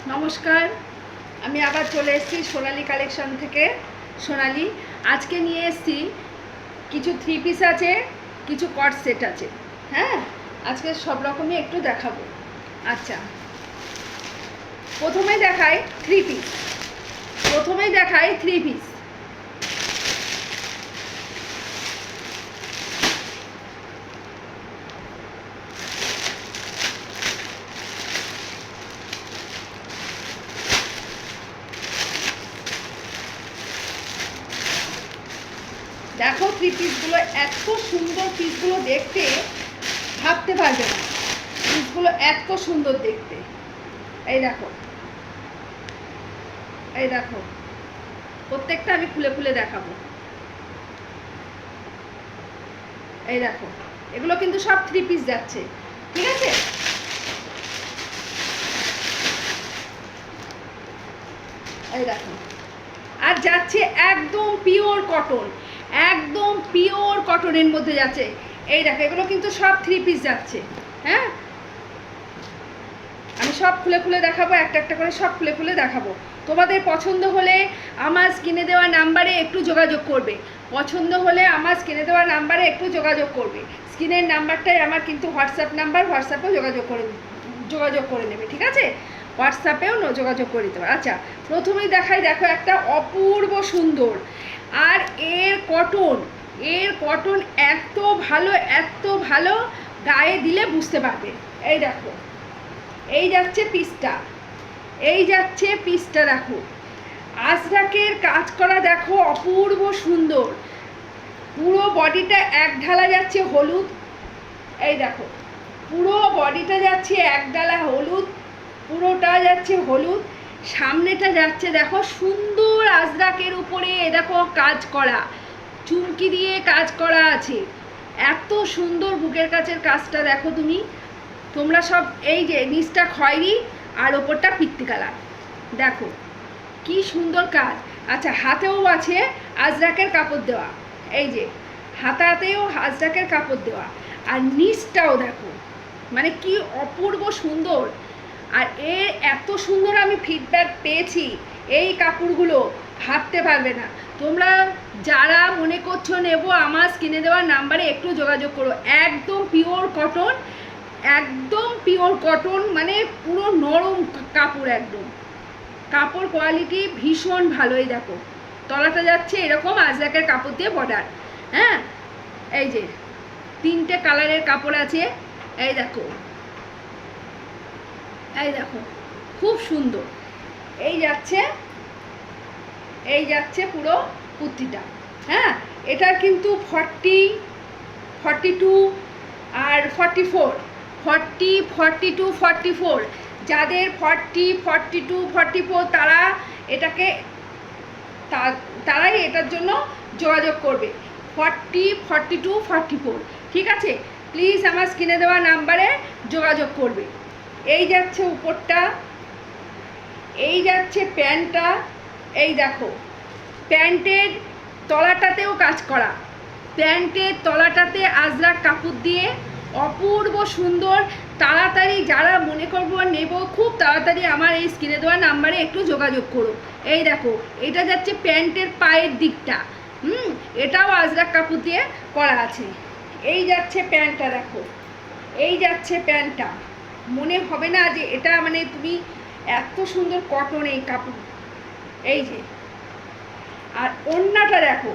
নমস্কার, আমি আবার চলে এসেছি সোনালি কালেকশন থেকে। সোনালি আজকে নিয়ে এসেছি কিছু থ্রি পিস আছে, কিছু কট সেট আছে। হ্যাঁ, আজকে সব রকমই একটু দেখাবো। আচ্ছা, প্রথমেই দেখাই থ্রি পিস। দেখো থ্রি পিসগুলো, এত সুন্দর পিসগুলো দেখতে, ভাবতে পারবে না। পিসগুলো এত সুন্দর দেখতে। এই দেখো, প্রত্যেকটা আমি খুলে খুলে দেখাবো। এই দেখো, এগুলো কিন্তু সব থ্রি পিস যাচ্ছে, ঠিক আছে? এই দেখো, আর যাচ্ছে একদম পিওর কটনের মধ্যে যাচ্ছে। এই দেখো, এগুলো কিন্তু সব থ্রি পিস যাচ্ছে। হ্যাঁ, আমি সব খুলে খুলে দেখাবো, একটা একটা করে সব খুলে খুলে দেখাবো। তোমাদের পছন্দ হলে আমার স্ক্রিনে দেওয়া নাম্বারে একটু যোগাযোগ করবে। স্ক্রিনের নাম্বারটাই আমার কিন্তু হোয়াটসঅ্যাপ নাম্বার, হোয়াটসঅ্যাপেও যোগাযোগ করে নেবে, ঠিক আছে? হোয়াটসঅ্যাপেও যোগাযোগ করে দিতে পারো। আচ্ছা, প্রথমেই দেখাই, দেখো একটা অপূর্ব সুন্দর, আর এর কটন এত ভালো, গায়ে দিলে বুঝতে পারবে। এই দেখো, এই যাচ্ছে পিসটা, দেখো আজরাকের কাজ করা, দেখো অপূর্ব সুন্দর। পুরো বডিটা এক ঢালা যাচ্ছে হলুদ। এই দেখো, পুরো বডিটা যাচ্ছে এক ডালা হলুদ, পুরোটা যাচ্ছে হলুদ। সামনেটা যাচ্ছে দেখো সুন্দর আজরাকের উপরে, দেখো কাজ করা, চুমকি দিয়ে কাজ করা আছে। এত সুন্দর বুকের কাছের কাজটা দেখো তোমরা সব। এই যে নিচটা খয়েরি আর ওপরটা পিত্তি কালার, দেখো কি সুন্দর কাজ। আচ্ছা, হাতেও আছে আজরাকের কাপড় দেওয়া। এই যে হাতেও আজরাকের কাপড় দেওয়া, আর নিচটাও দেখো, মানে কি অপূর্ব সুন্দর। আর এত সুন্দর আমি ফিডব্যাক পেয়েছি, এই কাপড়গুলো ভাবতে পারবে না। তোমরা যারা মনে করছো নেবো, আমার স্ক্রিনে দেওয়া নাম্বারে একটু যোগাযোগ করো। একদম পিওর কটন, মানে পুরো নরম কাপড়, একদম কাপড় কোয়ালিটি ভীষণ ভালোই। দেখো তলাটা যাচ্ছে এরকম আজরাকের কাপড় দিয়ে বর্ডার। হ্যাঁ, এই যে তিনটে কালারের কাপড় আছে। এই দেখো খুব সুন্দর। এই যাচ্ছে পুরো কুর্তিটা। হ্যাঁ, এটার কিন্তু 40, 42 আর 44, 40, 42, 44, যাদের 40, 42, 44 তারাই এটার জন্য যোগাযোগ করবে। 40, 42, 44, ঠিক আছে? প্লিজ আমার স্ক্রিনে দেওয়া নাম্বারে যোগাযোগ করবে। এই যাচ্ছে উপরটা, এই যাচ্ছে প্যান্টটা। এই দেখো, প্যান্টের তলাটাতেও কাজ করা, প্যান্টের তলাটাতে আজরাক কাপড় দিয়ে অপূর্ব সুন্দর। তাড়াতাড়ি যারা মনে করবো নেব, খুব তাড়াতাড়ি আমার এই স্ক্রিনে দেওয়া নাম্বারে একটু যোগাযোগ করো। এই দেখো, এটা যাচ্ছে প্যান্টের পায়ের দিকটা। এটাও আজরাক কাপড় দিয়ে করা আছে। এই যাচ্ছে প্যান্টটা, দেখো এই যাচ্ছে প্যান্টটা। মনে হবে না যে এটা মানে তুমি, এত সুন্দর কটন এই কাপড়। এই যে, আর ওড়নাটা দেখো,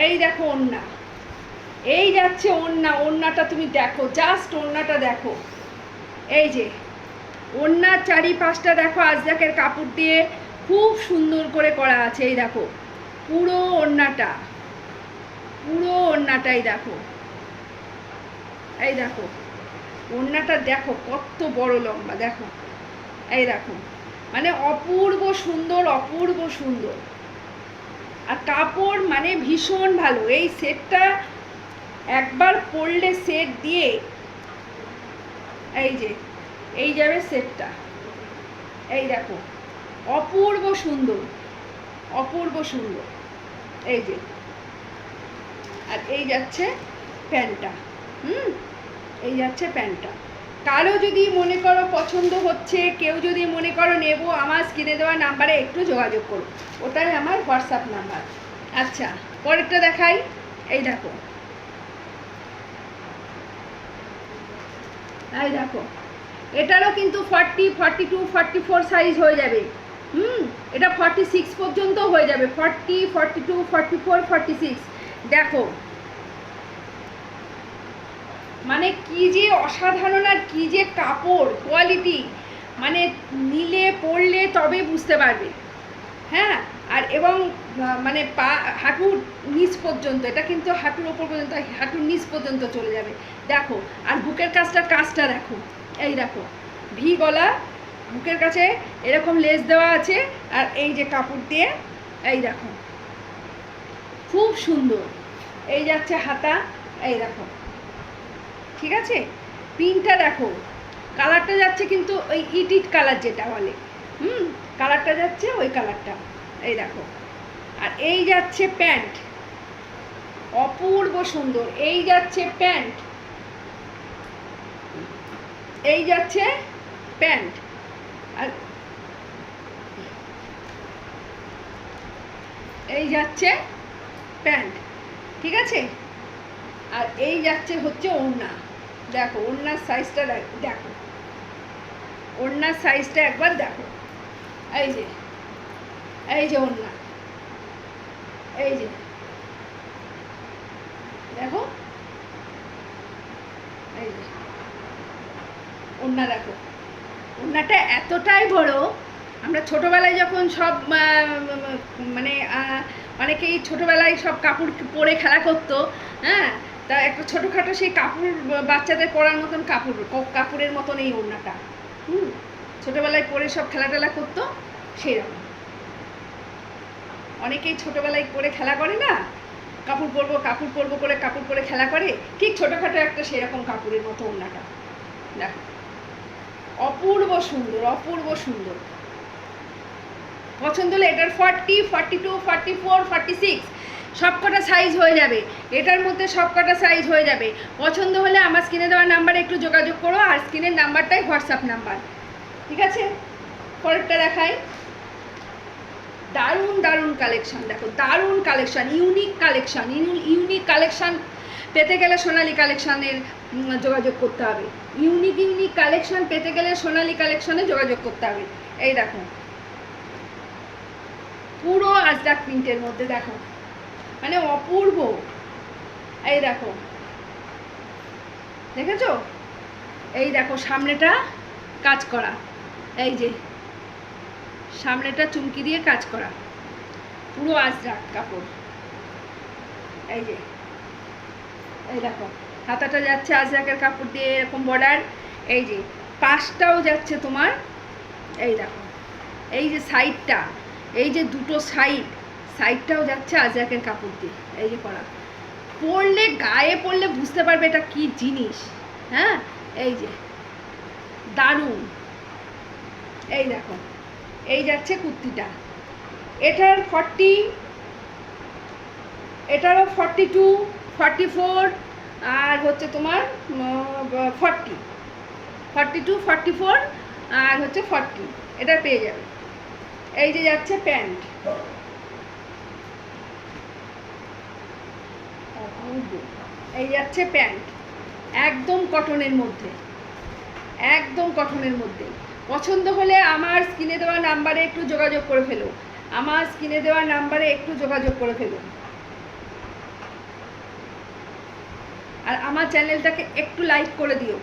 এই দেখো ওড়না, এই যাচ্ছে ওড়নাটা তুমি দেখো, জাস্ট ওড়নাটা দেখো। এই যে ওড়নার চারিপাশটা দেখো আজরাকের কাপড় দিয়ে খুব সুন্দর করে করা আছে। এই দেখো পুরো ওড়নাটাই দেখো। এই দেখো ওড়নাটা দেখো কত বড় লম্বা, দেখো এই দেখো, মানে অপূর্ব সুন্দর। আর কাপড় মানে ভীষণ ভালো। এই সেটটা একবার পরলে, সেট দিয়ে এই যাবে সেটটা। এই দেখো অপূর্ব সুন্দর। এই যে, আর এই যাচ্ছে প্যান্টটা। এই যাচ্ছে প্যান্টটা। কারো যদি মনে করো পছন্দ হচ্ছে, কেউ যদি মনে করো নেব, আমার স্ক্রিনে দেওয়া নাম্বারে একটু যোগাযোগ করো, ওটাই আমার হোয়াটসঅ্যাপ নাম্বার। আচ্ছা, পরেরটা দেখাই। এই দেখো, এই দেখো, এটারও কিন্তু 40, 42, 44 সাইজ হয়ে যাবে। এটা 46 পর্যন্ত হয়ে যাবে, 40, 42, 44, 46। দেখো মানে কি যে অসাধারণ, আর কি যে কাপড় কোয়ালিটি, মানে নিলে পরলে তবে বুঝতে পারবে। হ্যাঁ, আর এবং মানে পা হাঁটুর নিচ পর্যন্ত, এটা কিন্তু হাঁটুর ওপর পর্যন্ত, হাঁটুর নিচ পর্যন্ত চলে যাবে। দেখো, আর বুকের কাজটা দেখো, এই দেখো ভি গলা, বুকের কাছে এরকম লেস দেওয়া আছে, আর এই যে কাপড় দিয়ে, এই দেখো খুব সুন্দর। এই যাচ্ছে হাতা, এই দেখো, ঠিক আছে। প্রিন্টটা দেখো, কালারটা যাচ্ছে কিন্তু ওই ইট কালার যেটা বলে, কালারটা যাচ্ছে ওই কালারটা, এই দেখো। আর এই যাচ্ছে প্যান্ট, অপূর্ব সুন্দর। এই যাচ্ছে প্যান্ট, এই যাচ্ছে প্যান্ট, আর এই যাচ্ছে প্যান্ট, ঠিক আছে। আর এই যাচ্ছে হচ্ছে ওড়না। দেখো ওড়নার সাইজটা দেখো, ওড়নার সাইজটা একবার দেখো, এই যে, এই যে ওড়না, এই যে দেখো, এই যে ওড়না দেখো, ওড়নাটা এতটাই বড়। আমরা ছোটোবেলায় যখন সব মানে অনেকেই ছোটোবেলায় সব কাপড় পরে খেলা করতো, হ্যাঁ, তা একটা ছোটোখাটো সেই কাপড়, বাচ্চাদের পরার মতন কাপড়ের মতন এই ওড়নাটা, ছোটোবেলায় পরে সব খেলা টেলা করতো, সেরকম। অনেকেই ছোটোবেলায় পরে খেলা করে না, কাপড় পরবো করে কাপড় পরে খেলা করে, ঠিক ছোটোখাটো একটা সেরকম কাপড়ের মতো ওড়নাটা দেখো, অপূর্ব সুন্দর, অপূর্ব সুন্দর। পছন্দ হলে এটার 40, 42, 44, 46 সবকটা সাইজ হয়ে যাবে, এটার মধ্যে সবকটা সাইজ হয়ে যাবে। পছন্দ হলে আমার স্ক্রিনে দেওয়া নাম্বারে একটু যোগাযোগ করো, আর স্ক্রিনের নাম্বারটাই হোয়াটসঅ্যাপ নাম্বার, ঠিক আছে। পরেরটা দেখাই। দারুণ দারুণ কালেকশান, দেখো দারুণ collection, unique collection. Unique collection পেতে গেলে সোনালি কালেকশানের যোগাযোগ করতে হবে। ইউনিক কালেকশান পেতে গেলে সোনালি কালেকশানে যোগাযোগ করতে হবে। এই দেখো, পুরো আজরাক প্রিন্টের মধ্যে, দেখো মানে অপূর্ব। এই দেখো, দেখেছো, এই দেখো সামনেটা কাজ করা, এই যে সামনেটা চুমকি দিয়ে কাজ করা, পুরো আজরাক কাপড়। এই যে, এই দেখো হাতাটা যাচ্ছে আজরাকের কাপড় দিয়ে, এরকম বর্ডার। এই যে পাশটাও যাচ্ছে তোমার, এই দেখো, এই যে সাইডটা, এই যে দুটো সাইডটাও যাচ্ছে আজরাকের কাপড় দিয়ে, এই যে করা। পরলে, গায়ে পরলে বুঝতে পারবে এটা কি জিনিস। হ্যাঁ, এই যে দারুণ। এই দেখো, এই যাচ্ছে কুর্তিটা, এটার 40, এটারও 42, 44, আর হচ্ছে তোমার 40, 42, 44, আর হচ্ছে 40, এটা পেয়ে যাবে। এই যে যাচ্ছে প্যান্ট, এই যাচ্ছে প্যান্ট, একদম কটনের মধ্যে, একদম কটনের মধ্যে। পছন্দ হলে আমার স্ক্রিনে দেওয়া নাম্বারে একটু যোগাযোগ করে ফেলো, আমার স্ক্রিনে দেওয়া নাম্বারে একটু যোগাযোগ করে ফেলো। আর আমার চ্যানেলটাকে একটু লাইক করে দিও,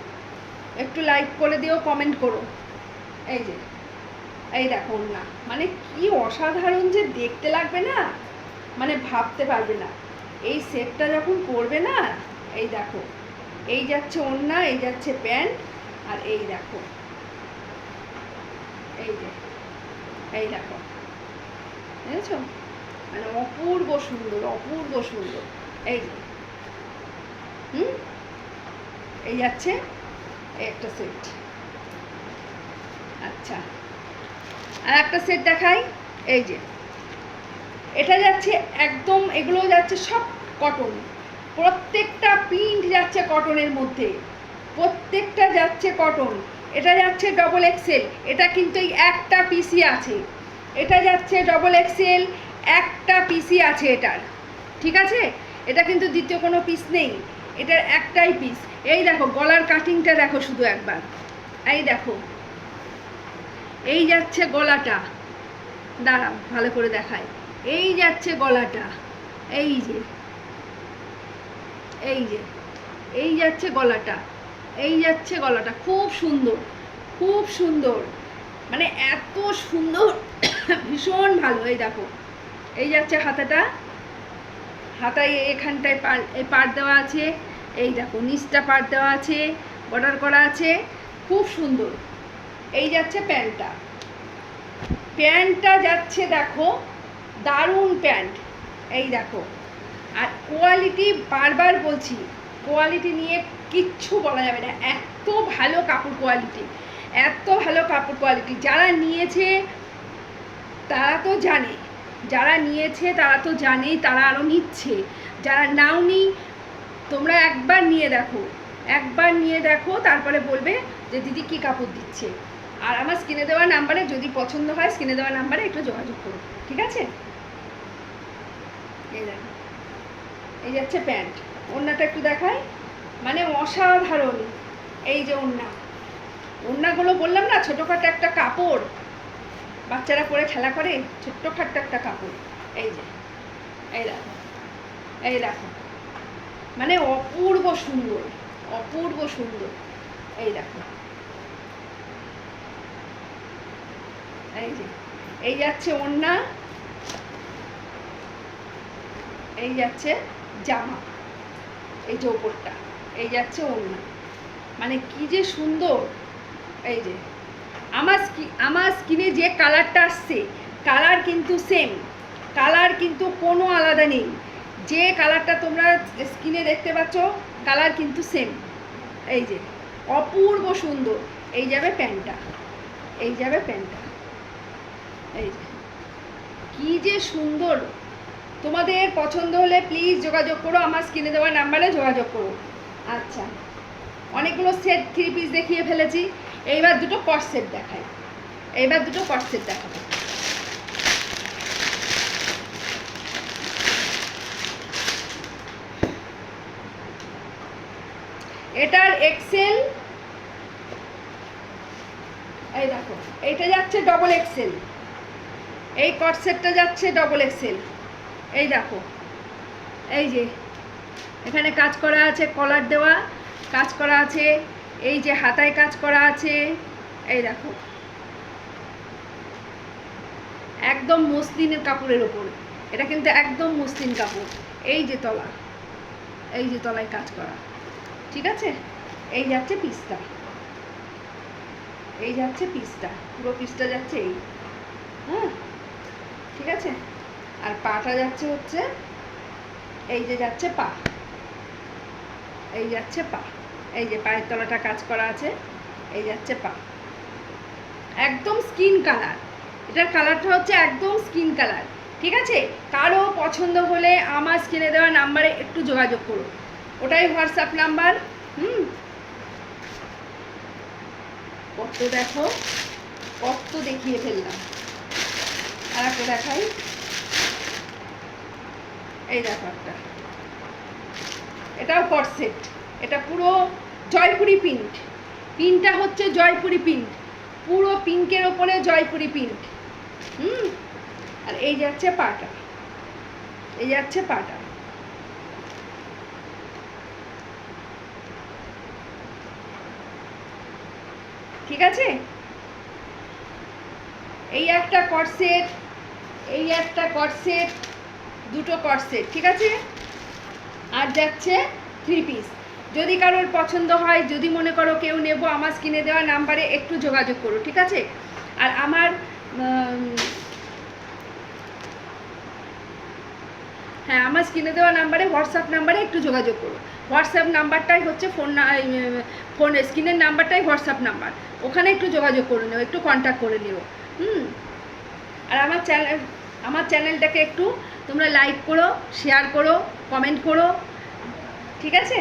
একটু লাইক করে দিও, কমেন্ট করো। এই যে, এই দেখো না, মানে কি অসাধারণ যে দেখতে লাগবে না, মানে ভাবতে পারবে না। এই সেটটা যখন পরবে না, এই দেখো, এই যাচ্ছে ওড়না, এই যাচ্ছে প্যান্ট, আর এই দেখো, এই যে, এই দেখো, বুঝেছো, মানে অপূর্ব সুন্দর, অপূর্ব সুন্দর। এই যে, এই যাচ্ছে একটা সেট। আচ্ছা, আর একটা সেট দেখাই। এই যে, এটা যাচ্ছে একদম, এগুলো যাচ্ছে সব কটন, প্রত্যেকটা প্রিন্ট যাচ্ছে কটনের মধ্যে, প্রত্যেকটা যাচ্ছে কটন। এটা যাচ্ছে ডবল এক্সেল, এটা কিন্তু এই একটা পিসি আছে। এটা যাচ্ছে ডবল এক্সেল, একটা পিসি আছে এটার, ঠিক আছে? এটা কিন্তু দ্বিতীয় কোনো পিস নেই, এটার একটাই পিস। এই দেখো গলার কাটিংটা দেখো শুধু একবার, এই দেখো, এই যাচ্ছে গলাটা, দাঁড়াও ভালো করে দেখাই, এই যাচ্ছে গলাটা, এই যে এই যে এই যাচ্ছে গলাটা, এই যাচ্ছে গলাটা, খুব সুন্দর, খুব সুন্দর, মানে এত সুন্দর, ভীষণ ভালো। এই দেখো, এই যাচ্ছে হাতাটা, হাতায় এখানটায় এই পাড় দেওয়া আছে, এই দেখো নিচটা পাড় দেওয়া আছে, বর্ডার করা আছে, খুব সুন্দর। এই যাচ্ছে প্যান্টটা, প্যান্টটা যাচ্ছে দেখো দারুণ প্যান্ট, এই দেখো। আর কোয়ালিটি বারবার বলছি, কোয়ালিটি নিয়ে কিচ্ছু বলা যাবে না, এত ভালো কাপড় কোয়ালিটি, এত ভালো কাপড় কোয়ালিটি। যারা নিয়েছে তারা তো জানে, যারা নিয়েছে তারা তো জানেই, তারা আরও নিচ্ছে। যারা নাওনি তোমরা একবার নিয়ে দেখো, একবার নিয়ে দেখো, তারপরে বলবে যে দিদি কী কাপড় দিচ্ছে। আর আমার স্ক্রিনে দেওয়া নাম্বারে যদি পছন্দ হয়, স্ক্রিনে দেওয়া নাম্বারে একটু যোগাযোগ করো, ঠিক আছে? এই দেখো, এই যাচ্ছে প্যান্ট। ওড়নাটা একটু দেখাই, মানে অসাধারণ। এই যে ওড়না, ওড়নাগুলো বললাম না ছোটোখাটো একটা কাপড়, বাচ্চারা পরে খেলা করে, ছোট্টখাট্ট একটা কাপড়। এই যে, এই দেখো, এই দেখো, মানে অপূর্ব সুন্দর, অপূর্ব সুন্দর। এই দেখো, এই যে, এই যাচ্ছে ওড়না, এই যাচ্ছে জামা, এই যে ওপরটা, এই যাচ্ছে ওড়না, মানে কি যে সুন্দর। এই যে আমার স্কিনে যে কালারটা আসছে, কালার কিন্তু সেম, কালার কিন্তু কোনো আলাদা নেই। যে কালারটা তোমরা স্কিনে দেখতে পাচ্ছ কালার কিন্তু সেম। এই যে অপূর্ব সুন্দর। এই যাবে প্যান্টটা, এই যাবে প্যান্টটা, এই যে কি যে সুন্দর। তোমাদের পছন্দ হলে প্লিজ যোগাযোগ করো, আমার স্ক্রিনে দেওয়া নাম্বারে যোগাযোগ করো। আচ্ছা, অনেকগুলো সেট থ্রি পিস দেখিয়ে ফেলেছি, এইবার দুটো কট সেট দেখাই, এইবার দুটো কট সেট দেখাবো। এটার এক্সেল, এই দেখো, এইটা যাচ্ছে ডবল এক্সেল, এই কট সেটটা যাচ্ছে ডবল এক্সেল। এই দেখো, এই যে এখানে কাজ করা আছে, কলার দেওয়া কাজ করা আছে, এই যে হাতায় কাজ করা আছে, এই দেখো একদম মসলিনের কাপড়ের ওপর, এটা কিন্তু একদম মসলিন কাপড়। এই যে তলা, এই যে তলায় কাজ করা, ঠিক আছে? এই যাচ্ছে পিসটা, এই যাচ্ছে পিসটা, পুরো পিসটা যাচ্ছে এই, হ্যাঁ ঠিক আছে? আর পাটা যাচ্ছে হচ্ছে এই যে যাচ্ছে পা, এই যাচ্ছে পা, এই যে পায়ের তলাটা কাজ করা আছে, এই যাচ্ছে পা, একদম স্কিন কালার। এটার কালারটা হচ্ছে একদম স্কিন কালার, ঠিক আছে? কারো পছন্দ হলে আমার স্ক্রিনে দেওয়া নাম্বারে একটু যোগাযোগ করো, ওটাই হোয়াটসঅ্যাপ নাম্বার। কত দেখো, কত দেখিয়ে ফেললাম, আর একটা দেখাই, এই দেখো একটা, এটাও কট সেট, এটা পুরো জয়পুরি প্রিন্ট, প্রিন্টটা হচ্ছে জয়পুরি প্রিন্ট, পুরো পিঙ্কের ওপরে জয়পুরি প্রিন্ট। আর এই যাচ্ছে পাটা, এই যাচ্ছে পাটা, ঠিক আছে? এই একটা কট সেট, এই একটা কট সেট, দুটো কট সেট, ঠিক আছে? আর যাচ্ছে থ্রি পিস। যদি কারোর পছন্দ হয়, যদি মনে করো কেউ নেবো, আমার স্ক্রিনে দেওয়া নাম্বারে একটু যোগাযোগ করো, ঠিক আছে? আর আমার হ্যাঁ, আমার স্ক্রিনে দেওয়া নাম্বারে হোয়াটসঅ্যাপ নাম্বারে একটু যোগাযোগ করো। হোয়াটসঅ্যাপ নাম্বারটাই হচ্ছে ফোন স্ক্রিনের নাম্বারটাই হোয়াটসঅ্যাপ নাম্বার, ওখানে একটু যোগাযোগ করে নিও, একটু কন্ট্যাক্ট করে নিও। আর আমার চ্যানেলটাকে একটু তোমরা লাইক করো, শেয়ার করো, কমেন্ট করো, ঠিক আছে?